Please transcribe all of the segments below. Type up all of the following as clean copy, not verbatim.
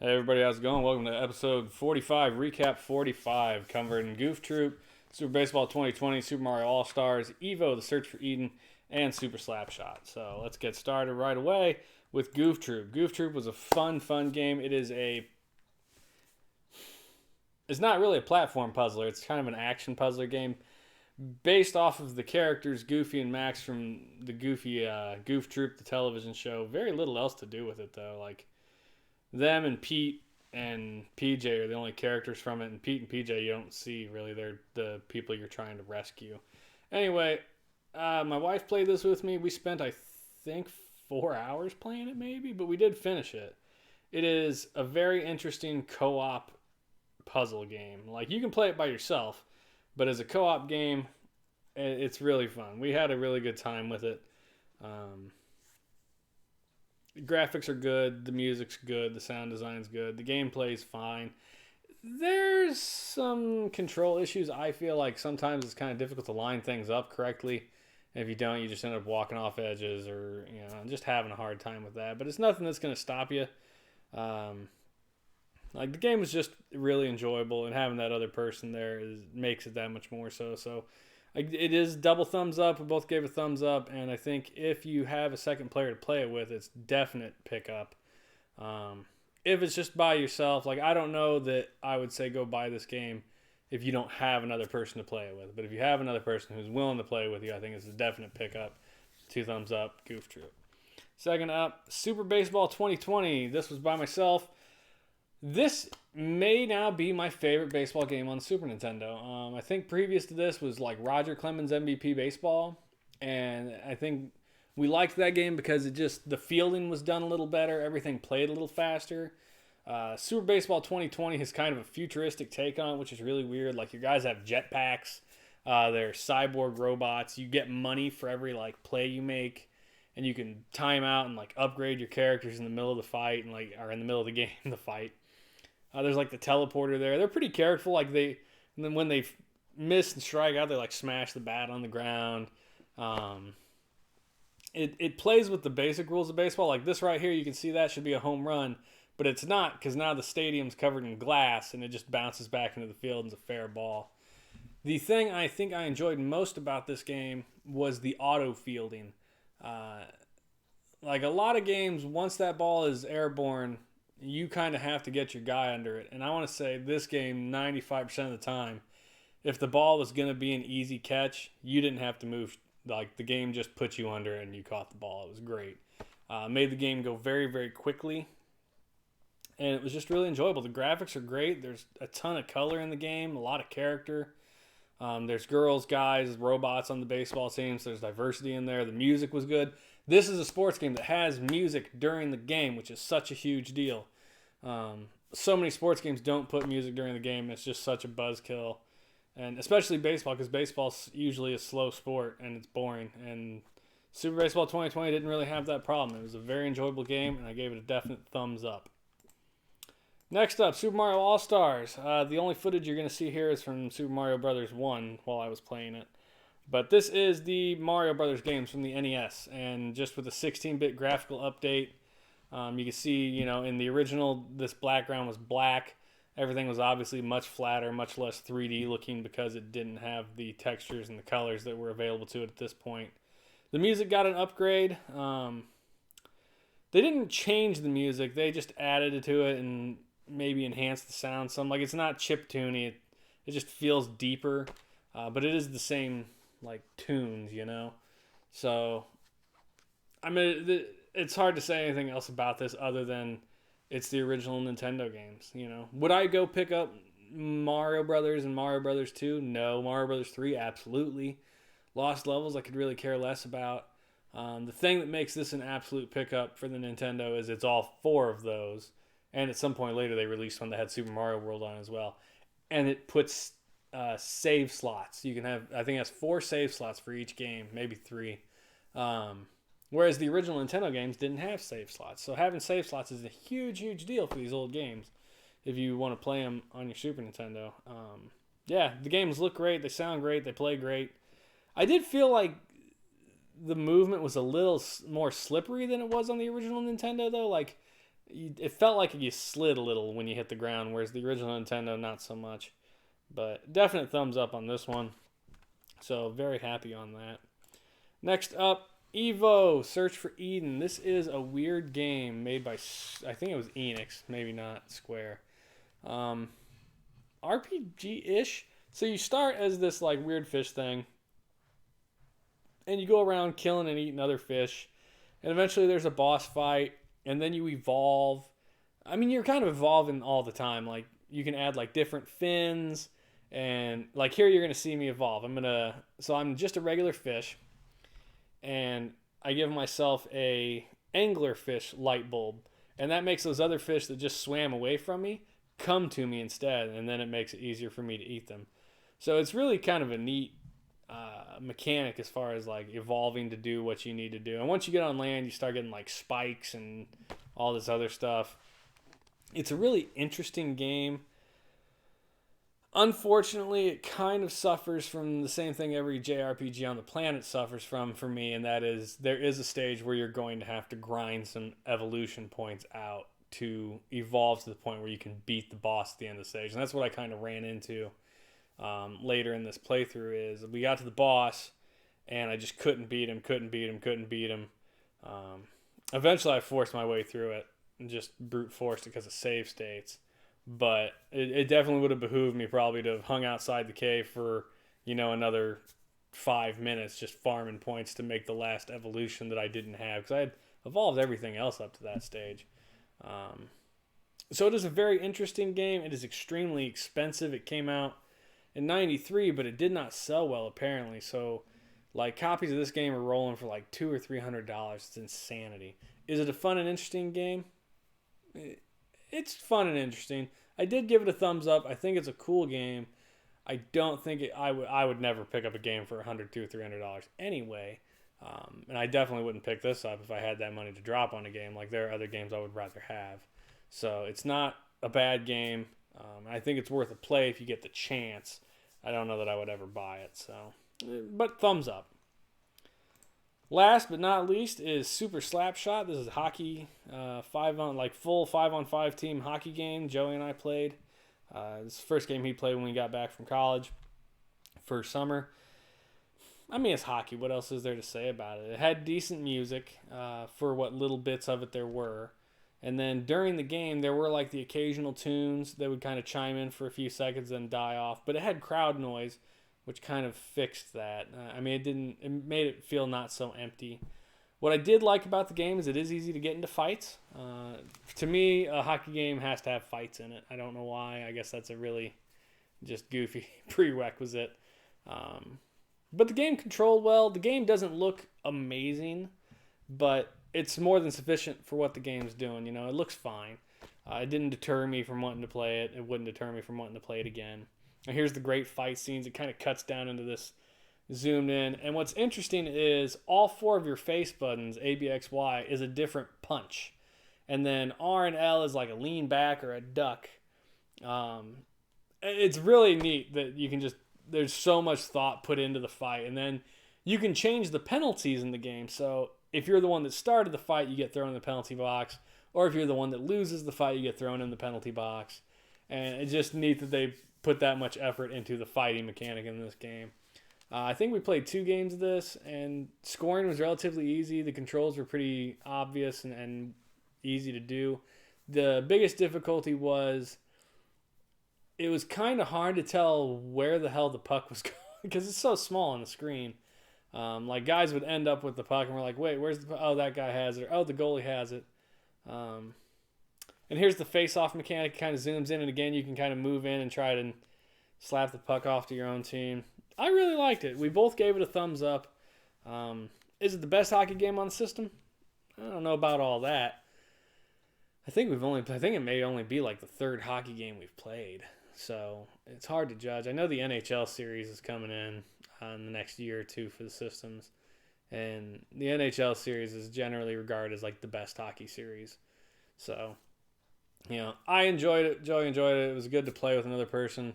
Hey everybody, how's it going? Welcome to episode 45, recap 45, covering Goof Troop, Super Baseball 2020, Super Mario AllStars, EVO, The Search for Eden, and Super Slapshot. So let's get started right away with Goof Troop. Goof Troop was a fun game. It's not really a platform puzzler. It's kind of an action puzzler game based off of the characters Goofy and Max from the Goofy Goof Troop, the television show. Very little else to do with it though. Like them and Pete and PJ are the only characters from it, and Pete and PJ you don't see really. They're the people you're trying to rescue. Anyway, my wife played this with me. We spent, I think, 4 hours playing it maybe, but we did finish it. It is a very interesting co-op puzzle game. Like, you can play it by yourself, but as a co-op game, it's really fun. We had a really good time with it. The graphics are good, the music's good, the sound design's good, the gameplay's fine. There's some control issues. I feel like sometimes it's kind of difficult to line things up correctly. If you don't, you just end up walking off edges or, just having a hard time with that. But it's nothing that's going to stop you. Like, the game is just really enjoyable, and having that other person there makes it that much more so. So it is double thumbs up. We both gave a thumbs up, and I think if you have a second player to play it with, it's definite pickup. If it's just by yourself, like, I don't know that I would say go buy this game if you don't have another person to play it with. But if you have another person who's willing to play with you, I think it's a definite pickup. 2 thumbs up, Goof Troop. Second up, Super Baseball 2020. This was by myself. This may now be my favorite baseball game on Super Nintendo. I think previous to this was like Roger Clemens MVP Baseball, and I think we liked that game because the fielding was done a little better, everything played a little faster. Super Baseball 2020 has kind of a futuristic take on it, which is really weird. Like, your guys have jetpacks, they're cyborg robots. You get money for every like play you make, and you can time out and like upgrade your characters in the middle of the fight or in the middle of the game, the fight. There's like the teleporter there. They're pretty careful. Like, and then when they miss and strike out, they like smash the bat on the ground. It plays with the basic rules of baseball. Like this right here, you can see that should be a home run, but it's not, because now the stadium's covered in glass and it just bounces back into the field and it's a fair ball. The thing I think I enjoyed most about this game was the auto fielding. Like a lot of games, once that ball is airborne, you kind of have to get your guy under it. And I want to say this game, 95% of the time, if the ball was going to be an easy catch, you didn't have to move. Like, the game just put you under and you caught the ball. It was great. Made the game go very, very quickly. And it was just really enjoyable. The graphics are great. There's a ton of color in the game, a lot of character. There's girls, guys, robots on the baseball teams. There's diversity in there. The music was good. This is a sports game that has music during the game, which is such a huge deal. So many sports games don't put music during the game. It's just such a buzzkill. And especially baseball, because baseball's usually a slow sport and it's boring. And Super Baseball 2020 didn't really have that problem. It was a very enjoyable game, and I gave it a definite thumbs up. Next up, Super Mario All-Stars. The only footage you're going to see here is from Super Mario Bros. 1 while I was playing it. But this is the Mario Brothers games from the NES, and just with a 16-bit graphical update, you can see, in the original, this background was black. Everything was obviously much flatter, much less 3D looking, because it didn't have the textures and the colors that were available to it at this point. The music got an upgrade. They didn't change the music; they just added to it and maybe enhanced the sound some. Like, it's not chiptune-y; it just feels deeper, but it is the same like tunes, So, I mean, it's hard to say anything else about this other than it's the original Nintendo games. Would I go pick up Mario Brothers and Mario Brothers 2? No. Mario Brothers 3, absolutely. Lost Levels, I could really care less about. The thing that makes this an absolute pickup for the Nintendo is it's all 4 of those, and at some point later they released one that had Super Mario World on as well, and it puts save slots. You can have, I think it has 4 save slots for each game, maybe 3. Whereas the original Nintendo games didn't have save slots. So having save slots is a huge, huge deal for these old games if you want to play them on your Super Nintendo. The games look great. They sound great. They play great. I did feel like the movement was a little more slippery than it was on the original Nintendo, though. Like, it felt like you slid a little when you hit the ground, whereas the original Nintendo, not so much. But definite thumbs up on this one. So very happy on that. Next up, EVO Search for Eden. This is a weird game made by, I think it was Enix, maybe not Square. RPG-ish. So you start as this like weird fish thing, and you go around killing and eating other fish, and eventually there's a boss fight, and then you evolve. I mean, you're kind of evolving all the time. Like you can add like different fins, and like here you're gonna see me evolve. I'm just a regular fish, and I give myself a anglerfish light bulb, and that makes those other fish that just swam away from me come to me instead, and then it makes it easier for me to eat them. So it's really kind of a neat mechanic as far as like evolving to do what you need to do. And once you get on land, you start getting like spikes and all this other stuff. It's a really interesting game. Unfortunately, it kind of suffers from the same thing every JRPG on the planet suffers from for me, and that is there is a stage where you're going to have to grind some evolution points out to evolve to the point where you can beat the boss at the end of the stage. And that's what I kind of ran into later in this playthrough is we got to the boss and I just couldn't beat him. Eventually I forced my way through it and just brute forced it because of save states. But it definitely would have behooved me probably to have hung outside the cave for, another 5 minutes just farming points to make the last evolution that I didn't have because I had evolved everything else up to that stage. So it is a very interesting game. It is extremely expensive. It came out in 93, but it did not sell well apparently. So like copies of this game are rolling for like $200 or $300. It's insanity. Is it a fun and interesting game? It's fun and interesting. I did give it a thumbs up. I think it's a cool game. I don't think I would never pick up a game for $100, $200, $300 anyway. And I definitely wouldn't pick this up if I had that money to drop on a game. Like there are other games I would rather have. So it's not a bad game. I think it's worth a play if you get the chance. I don't know that I would ever buy it. So, but thumbs up. Last but not least is Super Slapshot. This is hockey, full 5-on-5 team hockey game. Joey and I played. This is the first game he played when we got back from college for summer. I mean, it's hockey. What else is there to say about it? It had decent music for what little bits of it there were. And then during the game, there were like the occasional tunes that would kind of chime in for a few seconds and die off. But it had crowd noise, which kind of fixed that. It made it feel not so empty. What I did like about the game is it is easy to get into fights. To me, a hockey game has to have fights in it. I don't know why. I guess that's a really just goofy prerequisite. But the game controlled well. The game doesn't look amazing, but it's more than sufficient for what the game's doing. It looks fine. It didn't deter me from wanting to play it. It wouldn't deter me from wanting to play it again. Now here's the great fight scenes. It kind of cuts down into this zoomed in. And what's interesting is all 4 of your face buttons, A, B, X, Y, is a different punch. And then R and L is like a lean back or a duck. It's really neat that you can there's so much thought put into the fight. And then you can change the penalties in the game. So if you're the one that started the fight, you get thrown in the penalty box. Or if you're the one that loses the fight, you get thrown in the penalty box. And it's just neat that they put that much effort into the fighting mechanic in this game. I think we played 2 games of this, and scoring was relatively easy. The controls were pretty obvious and easy to do. The biggest difficulty was it was kind of hard to tell where the hell the puck was going because it's so small on the screen. Like guys would end up with the puck and we're like, wait, where's the puck? Oh, that guy has it. Or, oh, the goalie has it. And here's the face-off mechanic. It kind of zooms in, and again, you can kind of move in and try to slap the puck off to your own team. I really liked it. We both gave it a thumbs up. Is it the best hockey game on the system? I don't know about all that. I think it may only be like the 3rd hockey game we've played. So it's hard to judge. I know the NHL series is coming in the next year or 2 for the systems. And the NHL series is generally regarded as like the best hockey series. So, I enjoyed it. Joey enjoyed it. It was good to play with another person.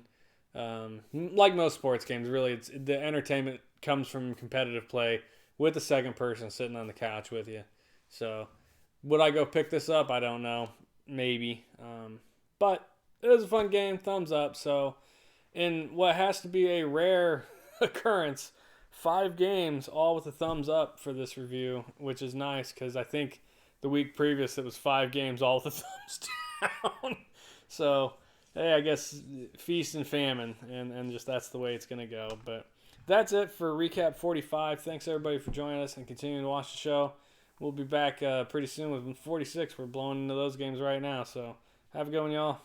Like most sports games, really, the entertainment comes from competitive play with the second person sitting on the couch with you. So, Would I go pick this up? I don't know. Maybe. But it was a fun game. Thumbs up. So, in what has to be a rare occurrence, 5 games all with a thumbs up for this review, which is nice because I think the week previous it was 5 games all with a thumbs down. So, hey, I guess feast and famine, and just that's the way it's going to go. But that's it for Recap 45. Thanks, everybody, for joining us and continuing to watch the show. We'll be back pretty soon with 46. We're blowing into those games right now. So, have a good one, y'all.